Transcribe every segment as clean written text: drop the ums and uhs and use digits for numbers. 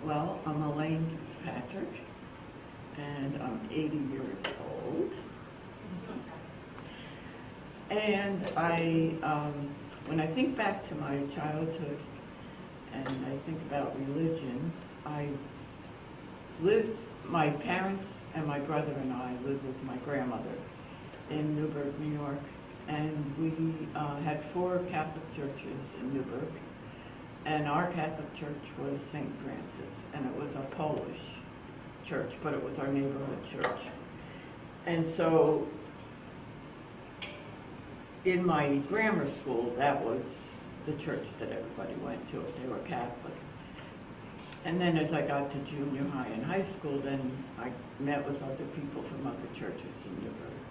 Well, I'm Alayne Fitzpatrick, and I'm 80 years old. And when I think back to my childhood and I think about religion, my parents and my brother and I lived with my grandmother in Newburgh, New York, and we had 4 Catholic churches in Newburgh. And our Catholic church was St. Francis, and it was a Polish church, but it was our neighborhood church. And so in my grammar school, that was the church that everybody went to if they were Catholic. And then as I got to junior high and high school, then I met with other people from other churches in Newburgh.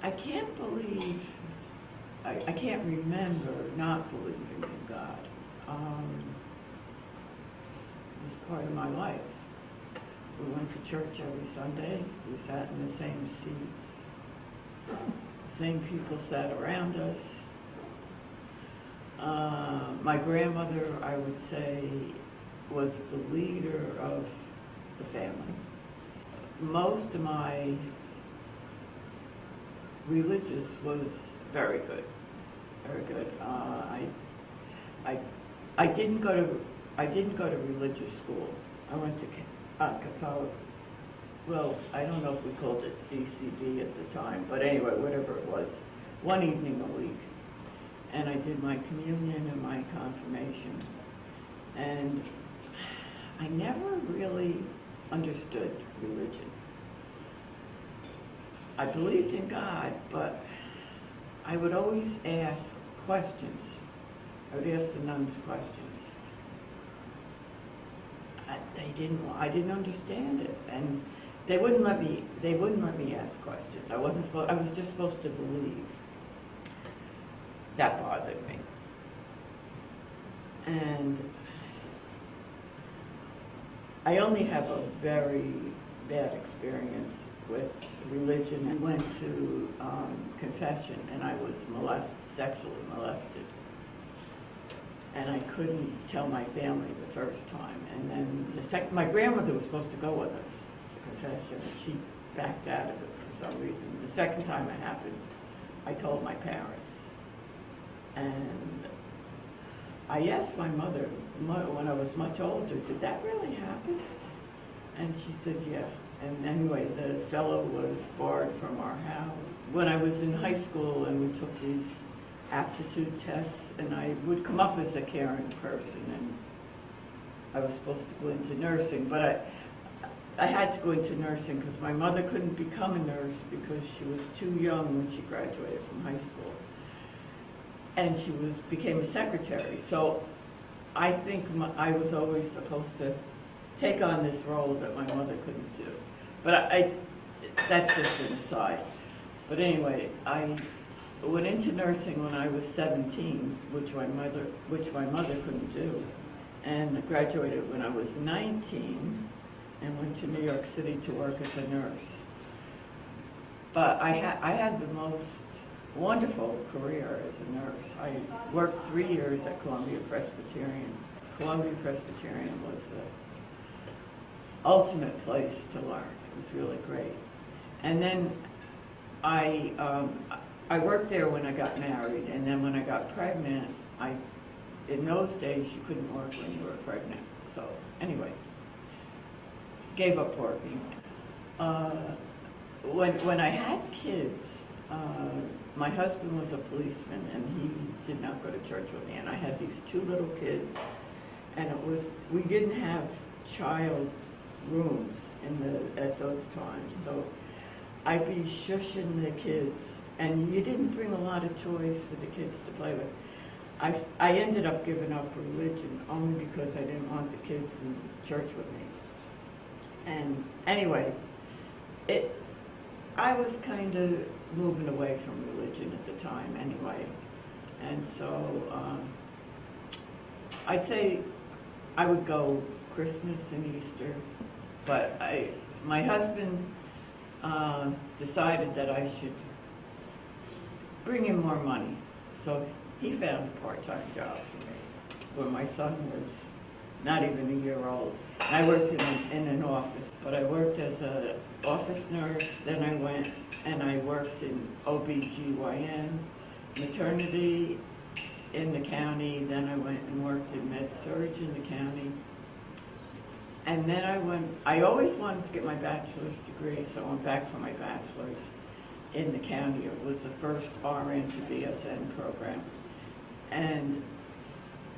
I can't believe, I can't remember not believing in God. It was part of my life. We went to church every Sunday. We sat in the same seats. The same people sat around us. My grandmother, I would say, was the leader of the family. Most of my religious was very good, very good. I didn't go to religious school. I went to Catholic. Well, I don't know if we called it CCD at the time, but anyway, whatever it was, one evening a week. And I did my communion and my confirmation. And I never really understood religion. I believed in God, but I would always ask questions. I would ask the nuns questions. I didn't understand it, and they wouldn't let me ask questions. I was just supposed to believe. That bothered me. And I only have a very bad experience with religion. I went to confession, and I was sexually molested. And I couldn't tell my family the first time. And then my grandmother was supposed to go with us to confession, and she backed out of it for some reason. The second time it happened, I told my parents. And I asked my mother, when I was much older, did that really happen? And she said, yeah. And anyway, the fellow was barred from our house. When I was in high school and we took these aptitude tests, and I would come up as a caring person, and I was supposed to go into nursing, but I had to go into nursing because my mother couldn't become a nurse because she was too young when she graduated from high school. And she became a secretary. So I think I was always supposed to take on this role that my mother couldn't do. But that's just an aside. But anyway, I went into nursing when I was 17, which my mother couldn't do, and graduated when I was 19 and went to New York City to work as a nurse. But I had the most wonderful career as a nurse. I worked 3 years at Columbia Presbyterian. Columbia Presbyterian was the ultimate place to learn. It was really great. And then I worked there when I got married, and then when I got pregnant, in those days you couldn't work when you were pregnant. So anyway, gave up working. When I had kids, my husband was a policeman, and he did not go to church with me, and I had these 2 little kids, and we didn't have child rooms at those times, so I'd be shushing the kids, and you didn't bring a lot of toys for the kids to play with. I ended up giving up religion only because I didn't want the kids in church with me. And anyway, I was kind of moving away from religion at the time anyway. And so I'd say I would go Christmas and Easter, but my husband decided that I should bring in more money. So he found a part-time job for me. when my son was not even a year old. And I worked in an office, but I worked as an office nurse, then I went and I worked in OBGYN, maternity in the county, then I went and worked in med-surg in the county. And then I always wanted to get my bachelor's degree, so I went back for my bachelor's in the county. It was the first RN to BSN program. And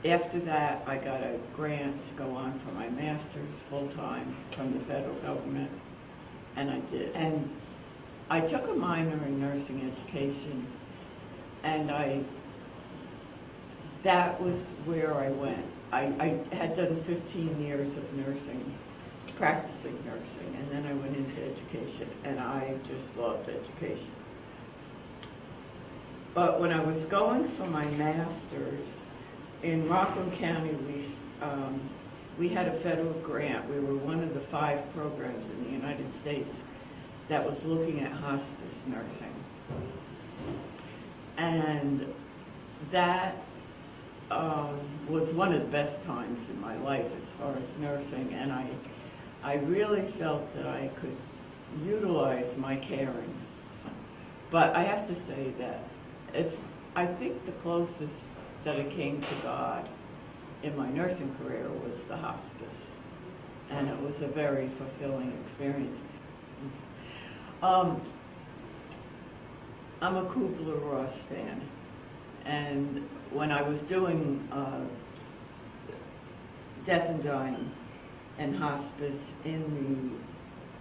after that, I got a grant to go on for my master's full-time from the federal government, and I did. And I took a minor in nursing education, and that was where I went. I had done 15 years of nursing, practicing nursing, and then I went into education, and I just loved education. But when I was going for my master's, in Rockland County, we had a federal grant. We were one of the 5 programs in the United States that was looking at hospice nursing. And that was one of the best times in my life as far as nursing, and I really felt that I could utilize my caring. But I have to say that I think the closest that I came to God in my nursing career was the hospice, and it was a very fulfilling experience. I'm a Kubler-Ross fan, and when I was doing death and dying and hospice in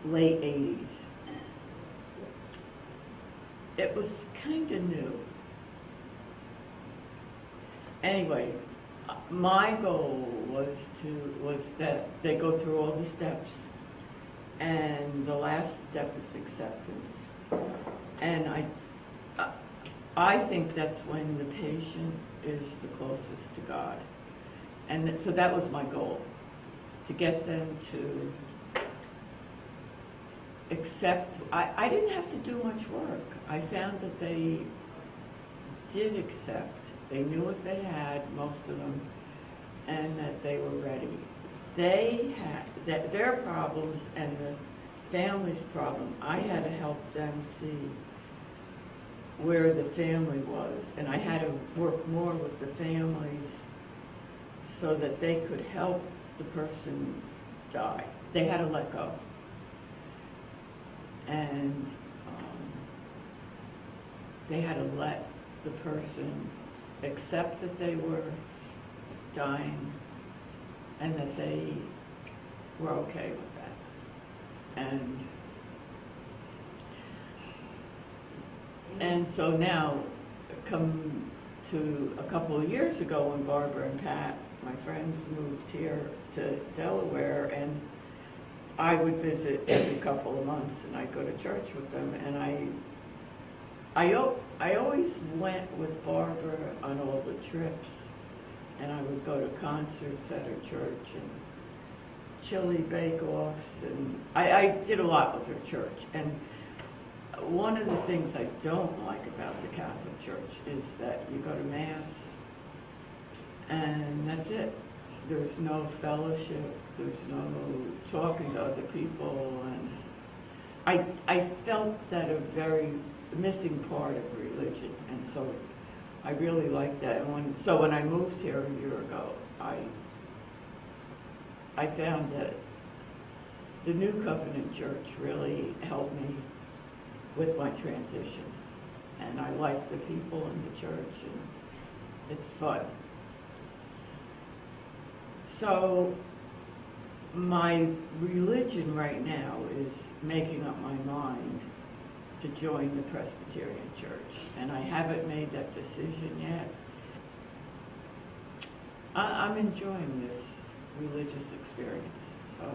the late 80s, it was kind of new. Anyway, my goal was that they go through all the steps, and the last step is acceptance. And I think that's when the patient is the closest to God. And so that was my goal, to get them to accept. I didn't have to do much work. I found that they did accept. They knew what they had, most of them, and that they were ready. They had their problems and the family's problem. I had to help them see where the family was, and I had to work more with the families so that they could help the person die. They had to let go. And they had to let the person accept that they were dying and that they were okay with that. And so now, come to a couple of years ago when Barbara and Pat, my friends, moved here to Delaware, and I would visit every couple of months, and I'd go to church with them, and I always went with Barbara on all the trips, and I would go to concerts at her church and chili bake-offs, and I did a lot with her church. And one of the things I don't like about the Catholic Church is that you go to Mass, and that's it. There's no fellowship, there's no talking to other people, and I felt that a very missing part of religion, and so I really liked that. And so when I moved here a year ago, I found that the New Covenant Church really helped me with my transition, and I like the people in the church, and it's fun. So my religion right now is making up my mind to join the Presbyterian Church, and I haven't made that decision yet. I'm enjoying this religious experience, so